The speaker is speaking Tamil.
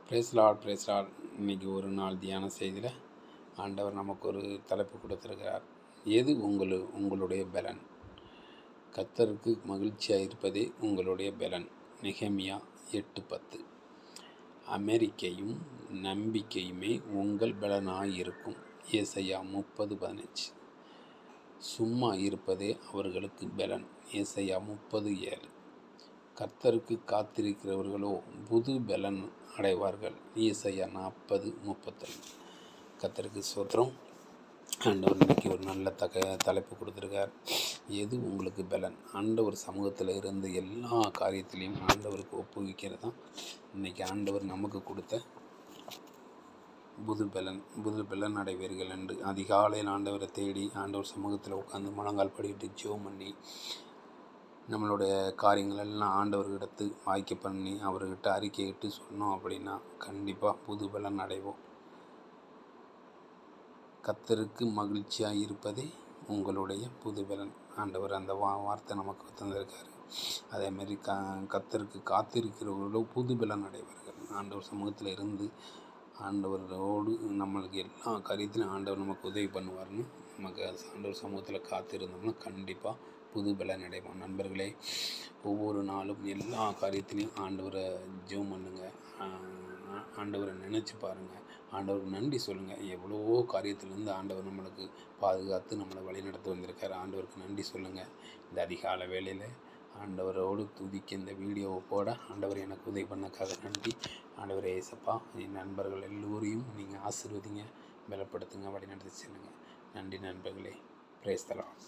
Brace Lord. இன்றைக்கி ஒரு நாள் தியான செய்தியில் ஆண்டவர் நமக்கு ஒரு தலைப்பு கொடுத்துருக்கிறார். எது உங்களுடைய பலன்? கர்த்தருக்கு மகிழ்ச்சியாக இருப்பதே உங்களுடைய பலன். நெகேமியா 8:10. அமெரிக்கையும் நம்பிக்கையுமே உங்கள் பலனாயிருக்கும். ஏசாயா 30:15. சும்மா இருப்பதே அவர்களுக்கு பலன். ஏசாயா 30:7. கர்த்தருக்கு காத்திருக்கிறவர்களோ புது பலன் அடைவார்கள். ஏசாயா 40:32. கர்த்தருக்கு ஸ்தோத்திரம். ஆண்டவர் இன்னைக்கு ஒரு நல்ல தலைப்பு கொடுத்துருக்கார். எது உங்களுக்கு பலன்? ஆண்டவர் சமூகத்தில் இருந்து எல்லா காரியத்திலையும் ஆண்டவருக்கு ஒப்புவிக்கிறது தான் இன்றைக்கி ஆண்டவர் நமக்கு கொடுத்த புது பலன் அடைவீர்கள் என்று அதிகாலையில் ஆண்டவரை தேடி ஆண்டவர் சமூகத்தில் உட்காந்து முழங்கால் படிக்கிட்டு ஜெபம் பண்ணி நம்மளுடைய காரியங்கள் எல்லாம் ஆண்டவர்கிட்ட வாய்க்க பண்ணி அவர்கிட்ட அறிக்கையிட்டு சொன்னோம் அப்படின்னா கண்டிப்பாக புது பலன் அடைவோம். கர்த்தருக்கு மகிழ்ச்சியாக இருப்பதே உங்களுடைய புது பலன். ஆண்டவர் அந்த வார்த்தை நமக்கு தந்திருக்காரு. அதேமாரி கர்த்தருக்கு காத்திருக்கிறவர்களோ புது பலன் அடைவார்கள். ஆண்டவர் சமூகத்தில் இருந்து ஆண்டவரோடு நம்மளுக்கு எல்லா காரியத்திலும் ஆண்டவர் நமக்கு உதவி பண்ணுவார்னு நமக்கு ஆண்டவர் சமூகத்தில் காத்திருந்தோம்னா கண்டிப்பாக புது பலன் அடைவோம். நண்பர்களே, ஒவ்வொரு நாளும் எல்லா காரியத்திலையும் ஆண்டவரை ஜெபம் பண்ணுங்கள், ஆண்டவரை நினச்சி பாருங்கள், ஆண்டவருக்கு நன்றி சொல்லுங்கள். எவ்வளவோ காரியத்திலேருந்து ஆண்டவர் நம்மளுக்கு பாதுகாத்து நம்மளை வழிநடத்தி வந்திருக்கார். ஆண்டவருக்கு நன்றி சொல்லுங்கள். இந்த அதிகாலை வேளையில் ஆண்டவரோடு துதிக்க இந்த வீடியோவை போட ஆண்டவர் எனக்கு உதவி பண்ணக்காக நன்றி. ஆண்டவரே ஏசப்பா, என் நண்பர்கள் எல்லோரையும் நீங்கள் ஆசீர்வதிங்க, பலப்படுத்துங்க, வழிநடத்தி செல்லுங்கள். நன்றி நண்பர்களே. Praise the Lord.